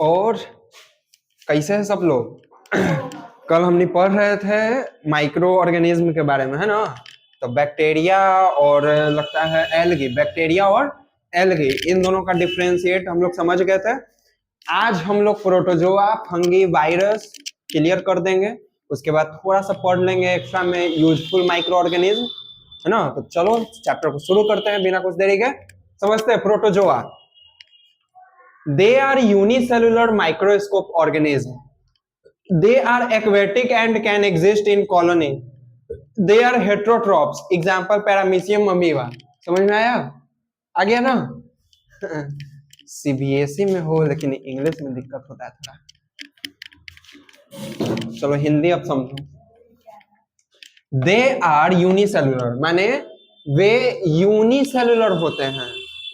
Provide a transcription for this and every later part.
और कैसे हैं सब लोग? कल हमने पढ़ रहे थे माइक्रो ऑर्गेनिज्म के बारे में, है ना? तो बैक्टीरिया और लगता है एल्गी, बैक्टीरिया और एल्गी, इन दोनों का डिफरेंशिएट हम लोग समझ गए थे। आज हम लोग प्रोटोजोआ, फंगी, वायरस क्लियर कर देंगे। उसके बाद थोड़ा सा पढ़ लेंगे एक्स्ट्रा में यूजफुल माइक्रो ऑर्गेनिज्म, है ना? तो चलो चैप्टर को शुरू करते हैं बिना कुछ देरी के। समझते हैं protozoa. They are unicellular microscope organism. They are aquatic and can exist in colony. They are heterotrophs. Example Paramecium amoeba. समझ में आया? आ गया ना? सीबीएसई में हो लेकिन इंग्लिश में दिक्कत होता है थोड़ा। चलो हिंदी अब समझो। They are unicellular माने वे यूनिसेलुलर होते हैं।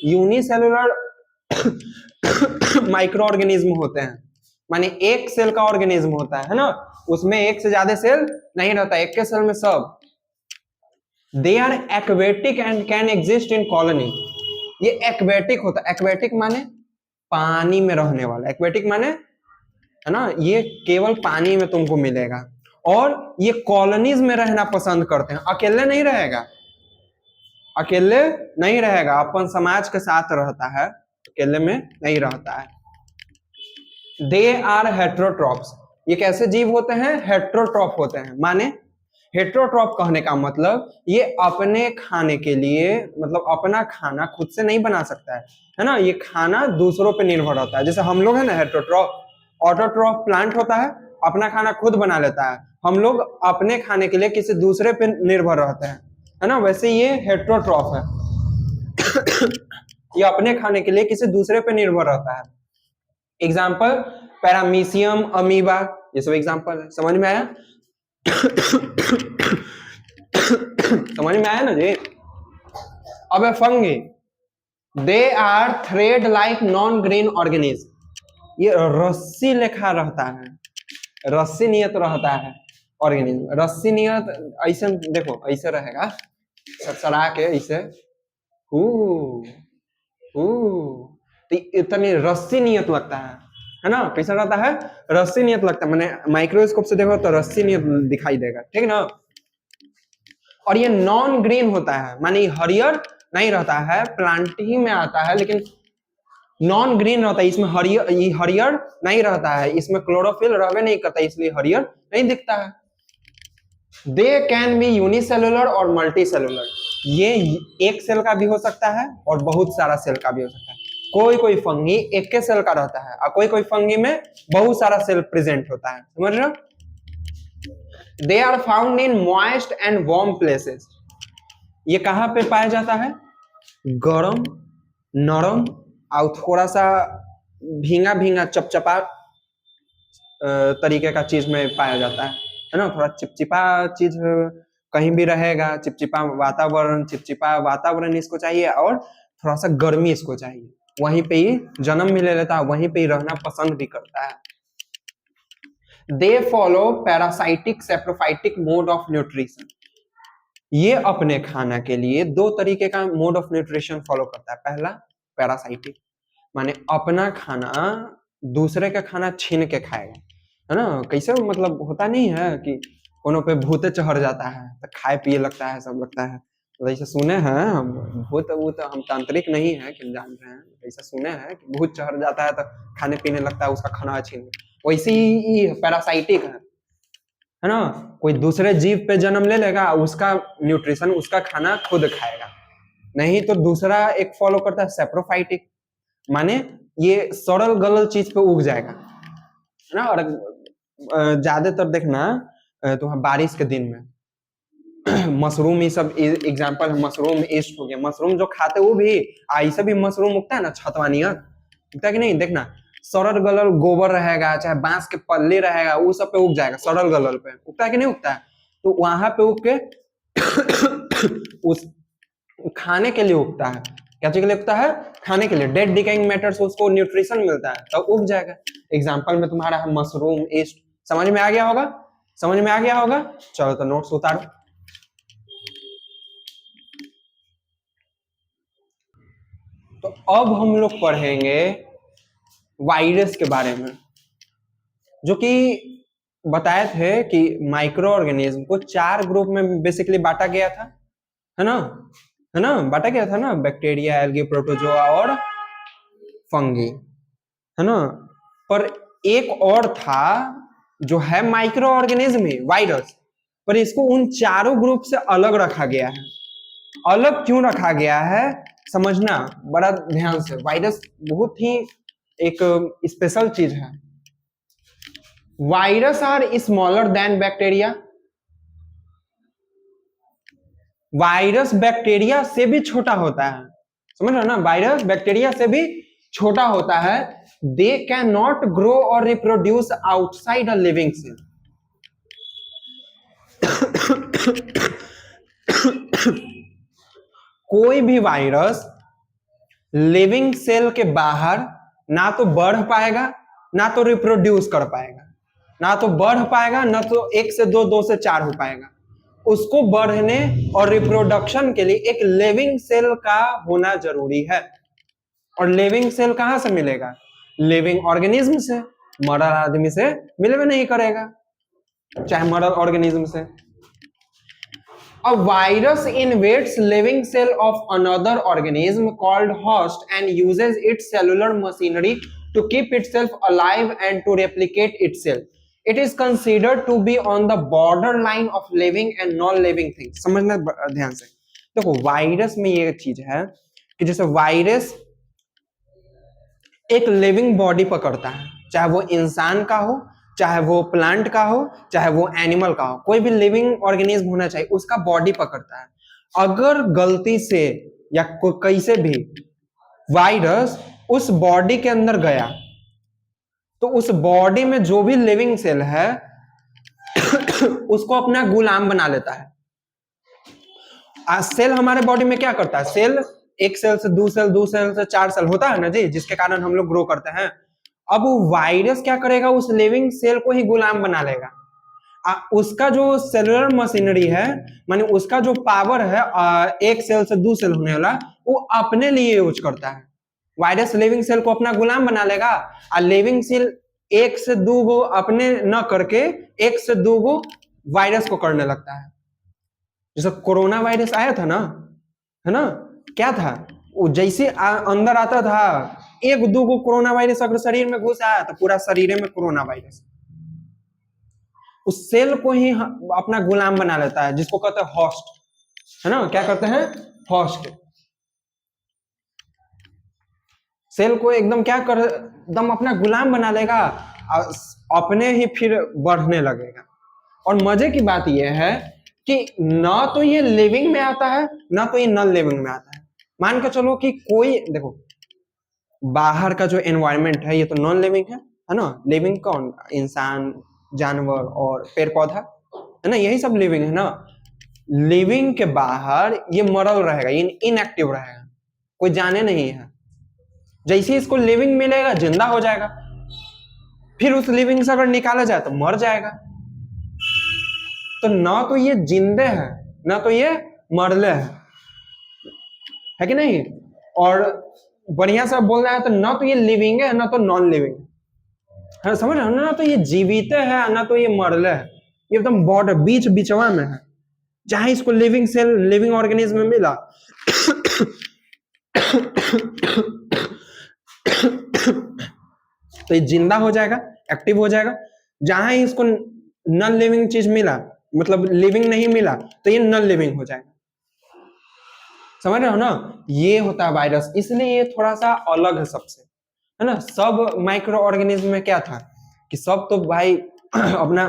यूनिसेलुलर माइक्रो ऑर्गेनिज्म होते हैं, माने एक सेल का ऑर्गेनिज्म होता है ना? उसमें एक से ज्यादा सेल नहीं रहता, एक के सेल में सब। They are aquatic and can exist in colony. ये एक्वेटिक होता है। एक्वेटिक माने पानी में रहने वाला। एक्वेटिक माने, है ना, ये केवल पानी में तुमको मिलेगा। और ये कॉलोनीज में रहना पसंद करते हैं। अकेले नहीं रहेगा, अकेले नहीं रहेगा, अपन समाज के साथ रहता है, अकेले में नहीं रहता है। They are heterotrophs. ये कैसे जीव होते हैं? हेट्रोट्रॉप होते हैं। माने हेट्रोट्रॉप कहने का मतलब ये अपने खाने के लिए, मतलब अपना खाना खुद से नहीं बना सकता है ना? ये खाना दूसरों पे निर्भर रहता है। जैसे हम लोग है ना हेट्रोट्रॉप। ऑटोट्रॉप प्लांट होता है, अपना खाना खुद बना लेता है। हम लोग अपने खाने के लिए किसी दूसरे पे निर्भर रहते हैं, है ना? वैसे ये हेट्रोट्रॉप है। ये अपने खाने के लिए किसी दूसरे पे निर्भर रहता है। एग्जाम्पल पैरामीशियम, अमीबा, ये सब एग्जाम्पल है। समझ में आया? समझ में आया ना जी? अब है fungi. They are thread like non green organism. ये रस्सी लेखा रहता है, रस्सी नियत रहता है ऑर्गेनिज्म। रस्सी नियत ऐसे देखो, ऐसे रहेगा सड़ा के ऐसे, तो इतनी रस्सी नियत लगता है ना? कैसा रहता है? रस्सी नियत लगता है। मैंने माइक्रोस्कोप से देखो तो रस्सी नियत दिखाई देगा, ठीक ना? और ये नॉन ग्रीन होता है, माने हरियर नहीं रहता है, प्लांट ही में आता है लेकिन नॉन ग्रीन रहता है। इसमें हरियर, ये हरियर नहीं रहता है, इसमें क्लोरोफिल रहवे नहीं करता, इसलिए हरियर नहीं दिखता है। दे कैन बी यूनिसेलुलर और मल्टी सेलुलर। ये एक सेल का भी हो सकता है और बहुत सारा सेल का भी हो सकता है। कोई कोई फंगी एक के सेल का रहता है और कोई कोई फंगी में बहुत सारा सेल प्रेजेंट होता है। समझ रहे हो? They are found in moist and warm places. ये कहां पे पाया जाता है? गरम, नरम और थोड़ा सा भींगा भींगा चिपचिपा तरीके का चीज में पाया जाता है ना? थोड़ा चिपचिपा चीज कहीं भी रहेगा, चिपचिपा वातावरण इसको चाहिए और थोड़ा सा गर्मी इसको चाहिए। वहीं पे ही जन्म भी ले लेता है, वहीं पे ही रहना पसंद भी करता है। They follow parasitic saprophytic mode of nutrition. ये अपने खाना के लिए दो तरीके का मोड ऑफ न्यूट्रिशन फॉलो करता है। पहला पैरासाइटिक, माने अपना खाना दूसरे का खाना छीन के खाएगा, है ना? कैसे मतलब होता नहीं है कि कोनो पे भूत चढ़ जाता है तो खाए पिए लगता है, सब लगता है। तो ऐसे सुने हैं हम, भूत वूत हम तांत्रिक नहीं है कि जान रहे हैं, ऐसा सुने हैं कि भूत चढ़ जाता है तो खाने पीने लगता है, उसका खाना छीन। वैसे ही पैरासाइटिक है ना? कोई दूसरे जीव पे जन्म ले लेगा, उसका न्यूट्रिशन, उसका खाना खुद खाएगा। नहीं तो दूसरा एक फॉलो करता है सेप्रोफाइटिक, माने ये सड़ल गलल चीज पे उग जाएगा, है ना? और ज्यादातर देखना तो बारिश के दिन में मशरूम, ये सब एग्जांपल है। मशरूम ईस्ट हो गया, मशरूम जो खाते वो भी ऐसे भी मशरूम उगता है ना, छतवानिया उगता है कि नहीं? देखना सड़ल गलल गोबर रहेगा, चाहे बांस के पल्ली रहेगा, वो सब पे उग जाएगा। सड़ल गलल पे उगता है कि नहीं उगता है? तो वहां पे उग के उस खाने के लिए उगता है। क्या चीज के लिए उगता है? खाने के लिए। डेड डिकेइंग मैटर से उसको न्यूट्रिशन मिलता है तो उग जाएगा। एग्जांपल में तुम्हारा है मशरूम ईस्ट। समझ में आ गया होगा? समझ में आ गया होगा? चलो तो नोट्स उतारो। तो अब हम लोग पढ़ेंगे वायरस के बारे में, जो कि बताए थे कि माइक्रो ऑर्गेनिज्म को 4 ग्रुप में बेसिकली बांटा गया था, है ना, बांटा गया था ना, बैक्टीरिया, एल्गी, प्रोटोजोआ और फंगी, है ना। पर एक और था जो है माइक्रो ऑर्गेनिज्म ही, वायरस, पर इसको उन चारों ग्रुप से अलग रखा गया है। अलग क्यों रखा गया है समझना बड़ा ध्यान से, वायरस बहुत ही एक स्पेशल चीज है। Virus are smaller than bacteria, virus bacteria से भी छोटा होता है, समझ रहे हो ना, वायरस बैक्टीरिया से भी छोटा होता है। दे कैन नॉट ग्रो और reproduce outside a living cell. कोई भी वायरस लिविंग सेल के बाहर ना तो बढ़ पाएगा ना तो रिप्रोड्यूस कर पाएगा, ना तो बढ़ पाएगा ना तो 1 से 2, 2 से 4 हो पाएगा। उसको बढ़ने और रिप्रोडक्शन के लिए एक लिविंग सेल का होना जरूरी है। और लिविंग सेल कहां से मिलेगा? लिविंग ऑर्गेनिज्म से। मरल आदमी से मिले भी नहीं करेगा, चाहे मरल ऑर्गेनिज्म से। A virus invades living cell of another organism called host and uses its cellular machinery to keep itself alive and to replicate itself. It is considered to be on the borderline of living and non-living things. समझना ध्यान से। देखो virus में ये चीज है कि जैसे वायरस एक लिविंग बॉडी पकड़ता है, चाहे वो इंसान का हो, चाहे वो प्लांट का हो, चाहे वो एनिमल का हो, कोई भी लिविंग ऑर्गेनिज्म होना चाहिए, उसका बॉडी पकड़ता है। अगर गलती से या कैसे भी वायरस उस बॉडी के अंदर गया तो उस बॉडी में जो भी लिविंग सेल है उसको अपना गुलाम बना लेता है। सेल हमारे बॉडी में क्या करता है? सेल एक सेल से 2 सेल, 2 सेल से 4 सेल होता है ना जी, जिसके कारण हम लोग ग्रो करते हैं। अब वायरस क्या करेगा? उस लिविंग सेल को ही गुलाम बना लेगा। उसका जो सेलुलर मशीनरी है, माने उसका जो पावर है, 1 सेल से 2 सेल होने वाला, वो अपने लिए यूज करता है। वायरस लिविंग सेल को अपना गुलाम बना लेगा और लिविंग सेल 1 से 2 गो अपने न करके 1 से 2 गो वायरस को करने लगता है। जैसे कोरोना वायरस आया था ना, है ना, क्या था वो? जैसे अंदर आता था 1-2 गो कोरोना वायरस अगर शरीर में घुस आया तो पूरा शरीर में कोरोना वायरस उस सेल को ही अपना गुलाम बना लेता है, जिसको कहते हैं होस्ट, है ना। क्या कहते हैं? होस्ट। सेल को एकदम क्या कर, एकदम अपना गुलाम बना लेगा और अपने ही फिर बढ़ने लगेगा। और मजे की बात यह है कि ना तो ये लिविंग में आता है ना तो ये नॉन लिविंग में आता है। मान के चलो कि कोई, देखो बाहर का जो एनवायरनमेंट है ये तो नॉन लिविंग है ना। लिविंग कौन? इंसान, जानवर और पेड़ पौधा, है ना, यही सब लिविंग है ना। लिविंग के बाहर ये मरल रहेगा, ये इनएक्टिव रहेगा, कोई जाने नहीं है। जैसे इसको लिविंग मिलेगा जिंदा हो जाएगा, फिर उस लिविंग से अगर निकाला जाए तो मर जाएगा। तो ना तो ये जिंदे है ना तो ये मरले है कि नहीं। और बढ़िया से बोलना है तो ना तो ये लिविंग है ना तो नॉन लिविंग है, समझ रहे हो ना। तो ये जीवित है ना तो ये मरले है, ये एकदम बॉर्डर बीच बीचवा में है, जहां इसको लिविंग सेल, लिविंग ऑर्गेनिज्म में मिला तो ये जिंदा हो जाएगा, एक्टिव हो जाएगा। जहां इसको नॉन लिविंग चीज मिला, मतलब लिविंग नहीं मिला, तो ये नॉन लिविंग हो जाएगा। समझ रहे हो ना। ये होता है वायरस, इसलिए ये थोड़ा सा अलग है सबसे, है ना। सब माइक्रो ऑर्गेनिज्म में क्या था कि सब तो भाई अपना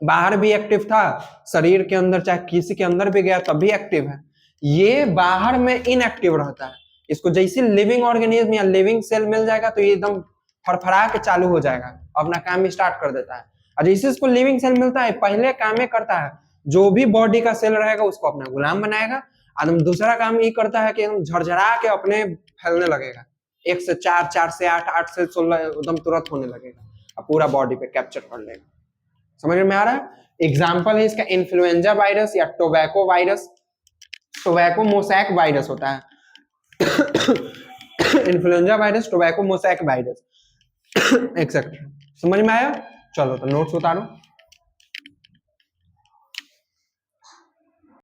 बाहर भी एक्टिव था, शरीर के अंदर चाहे किसी के अंदर भी गया तब भी एक्टिव है। ये बाहर में इनएक्टिव रहता है। इसको जैसे लिविंग ऑर्गेनिज्म या लिविंग सेल मिल जाएगा तो ये एकदम फरफरा के चालू हो जाएगा, अपना काम स्टार्ट कर देता है। और जैसे इसको लिविंग सेल मिलता है, पहले काम ये करता है, जो भी बॉडी का सेल रहेगा उसको अपना गुलाम बनाएगा। और दूसरा काम ये करता है कि हम झरझरा के अपने फैलने लगेगा, 1 से 4, 4 से 8, 8 से 16 एकदम तुरंत होने लगेगा और पूरा बॉडी पे कैप्चर कर लेगा। समझ में आ रहा है? एग्जाम्पल है इसका इन्फ्लुएंजा वायरस या tobacco virus. Tobacco mosaic virus होता है influenza virus, tobacco mosaic virus etcetera. समझ में आया? चलो तो नोट्स उतारो।